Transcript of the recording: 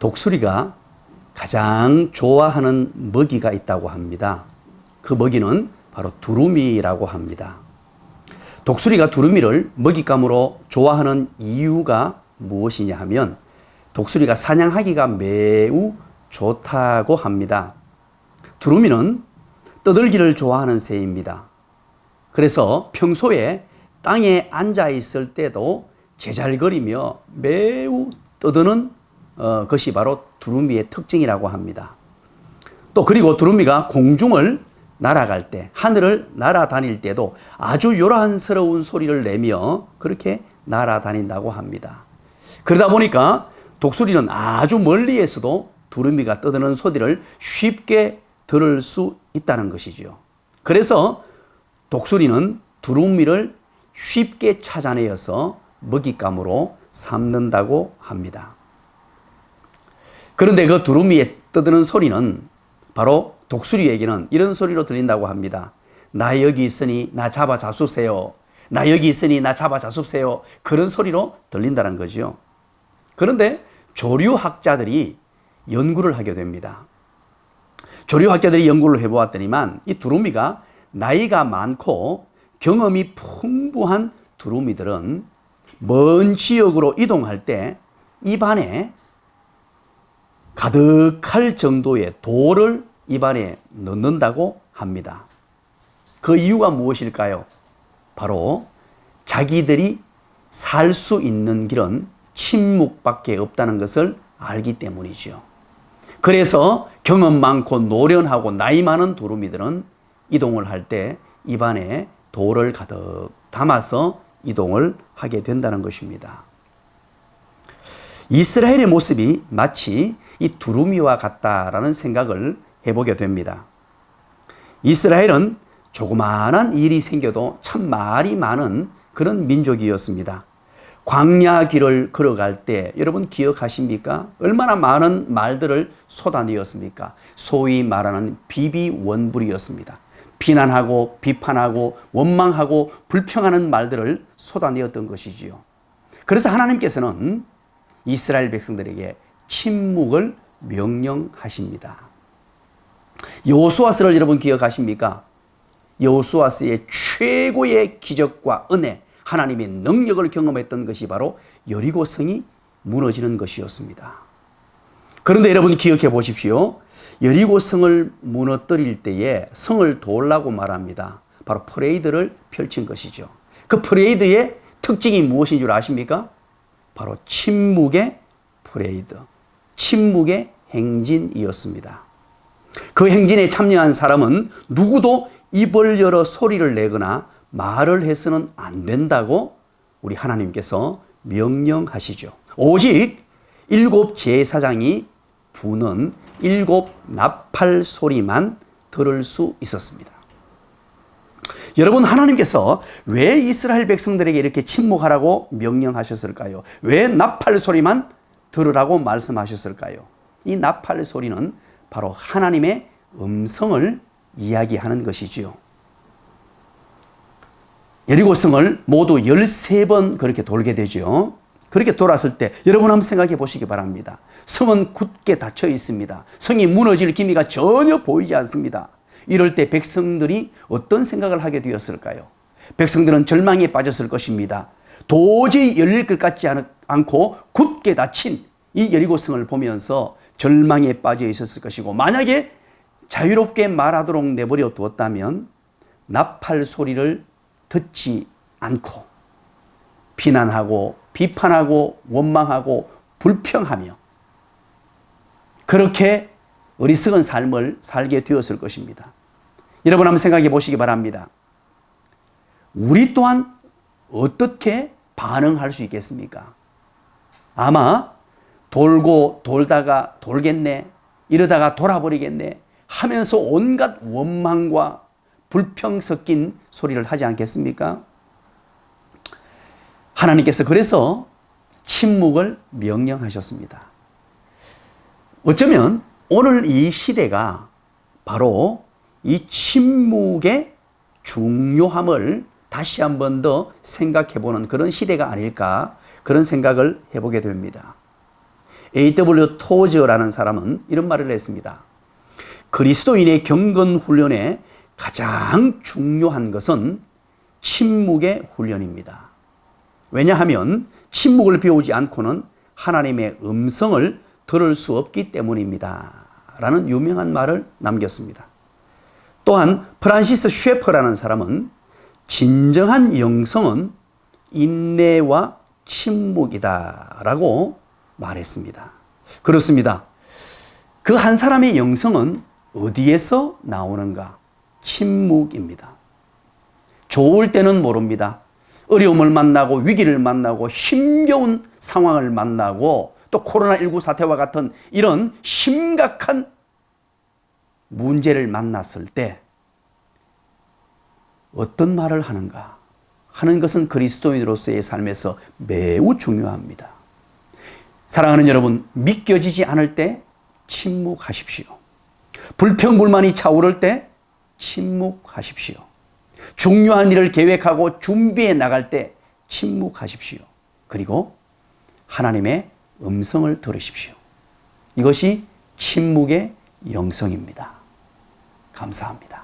독수리가 가장 좋아하는 먹이가 있다고 합니다. 그 먹이는 바로 두루미라고 합니다. 독수리가 두루미를 먹잇감으로 좋아하는 이유가 무엇이냐 하면 독수리가 사냥하기가 매우 좋다고 합니다. 두루미는 떠들기를 좋아하는 새입니다. 그래서 평소에 땅에 앉아 있을 때도 제잘거리며 매우 떠드는 것이 바로 두루미의 특징이라고 합니다. 또 그리고 두루미가 공중을 날아갈 때, 하늘을 날아다닐 때도 아주 요란스러운 소리를 내며 그렇게 날아다닌다고 합니다. 그러다 보니까 독수리는 아주 멀리에서도 두루미가 떠드는 소리를 쉽게 들을 수 있다는 것이죠. 그래서 독수리는 두루미를 쉽게 찾아내어서 먹잇감으로 삼는다고 합니다. 그런데 그 두루미의 떠드는 소리는 바로 독수리에게는 이런 소리로 들린다고 합니다. 나 여기 있으니 나 잡아 잡수세요. 나 여기 있으니 나 잡아 잡수세요. 그런 소리로 들린다는 거죠. 그런데 조류학자들이 연구를 하게 됩니다. 조류학자들이 연구를 해보았더니만 이 두루미가 나이가 많고 경험이 풍부한 두루미들은 먼 지역으로 이동할 때 입안에 가득할 정도의 돌을 입안에 넣는다고 합니다. 그 이유가 무엇일까요? 바로 자기들이 살 수 있는 길은 침묵밖에 없다는 것을 알기 때문이죠. 그래서 경험 많고 노련하고 나이 많은 두루미들은 이동을 할 때 입안에 돌을 가득 담아서 이동을 하게 된다는 것입니다. 이스라엘의 모습이 마치 이 두루미와 같다라는 생각을 해보게 됩니다. 이스라엘은 조그마한 일이 생겨도 참 말이 많은 그런 민족이었습니다. 광야 길을 걸어갈 때 여러분 기억하십니까? 얼마나 많은 말들을 쏟아내었습니까? 소위 말하는 비비원불이었습니다. 비난하고 비판하고 원망하고 불평하는 말들을 쏟아내었던 것이지요. 그래서 하나님께서는 이스라엘 백성들에게 침묵을 명령하십니다. 여호수아서를 여러분 기억하십니까? 여호수아서의 최고의 기적과 은혜, 하나님의 능력을 경험했던 것이 바로 여리고성이 무너지는 것이었습니다. 그런데 여러분 기억해 보십시오. 여리고성을 무너뜨릴 때에 성을 도우려고 말합니다. 바로 퍼레이드를 펼친 것이죠. 그 퍼레이드의 특징이 무엇인 줄 아십니까? 바로 침묵의 퍼레이드, 침묵의 행진이었습니다. 그 행진에 참여한 사람은 누구도 입을 열어 소리를 내거나 말을 해서는 안 된다고 우리 하나님께서 명령하시죠. 오직 7 제사장이 부는 7 나팔 소리만 들을 수 있었습니다. 여러분, 하나님께서 왜 이스라엘 백성들에게 이렇게 침묵하라고 명령하셨을까요? 왜 나팔 소리만 들으라고 말씀하셨을까요? 이 나팔 소리는 바로 하나님의 음성을 이야기하는 것이지요. 여리고성을 모두 13번 그렇게 돌게 되죠. 그렇게 돌았을 때 여러분 한번 생각해 보시기 바랍니다. 성은 굳게 닫혀 있습니다. 성이 무너질 기미가 전혀 보이지 않습니다. 이럴 때 백성들이 어떤 생각을 하게 되었을까요? 백성들은 절망에 빠졌을 것입니다. 도저히 열릴 것 같지 않고 굳게 닫힌 이 여리고성을 보면서 절망에 빠져 있었을 것이고, 만약에 자유롭게 말하도록 내버려 두었다면 나팔 소리를 듣지 않고 비난하고 비판하고 원망하고 불평하며 그렇게 어리석은 삶을 살게 되었을 것입니다. 여러분 한번 생각해 보시기 바랍니다. 우리 또한 어떻게 반응할 수 있겠습니까? 아마 돌고 돌다가 돌겠네, 이러다가 돌아버리겠네 하면서 온갖 원망과 불평 섞인 소리를 하지 않겠습니까? 하나님께서 그래서 침묵을 명령하셨습니다. 어쩌면 오늘 이 시대가 바로 이 침묵의 중요함을 다시 한 번 더 생각해 보는 그런 시대가 아닐까, 그런 생각을 해보게 됩니다. A.W. 토저라는 사람은 이런 말을 했습니다. 그리스도인의 경건 훈련에 가장 중요한 것은 침묵의 훈련입니다. 왜냐하면 침묵을 배우지 않고는 하나님의 음성을 들을 수 없기 때문입니다. 라는 유명한 말을 남겼습니다. 또한 프란시스 셰퍼라는 사람은 진정한 영성은 인내와 침묵이다 라고 말했습니다. 그렇습니다. 그 한 사람의 영성은 어디에서 나오는가? 침묵입니다. 좋을 때는 모릅니다. 어려움을 만나고 위기를 만나고 힘겨운 상황을 만나고 또 코로나19 사태와 같은 이런 심각한 문제를 만났을 때 어떤 말을 하는가 하는 것은 그리스도인으로서의 삶에서 매우 중요합니다. 사랑하는 여러분, 믿겨지지 않을 때 침묵하십시오. 불평불만이 차오를 때 침묵하십시오. 중요한 일을 계획하고 준비해 나갈 때 침묵하십시오. 그리고 하나님의 음성을 들으십시오. 이것이 침묵의 영성입니다. 감사합니다.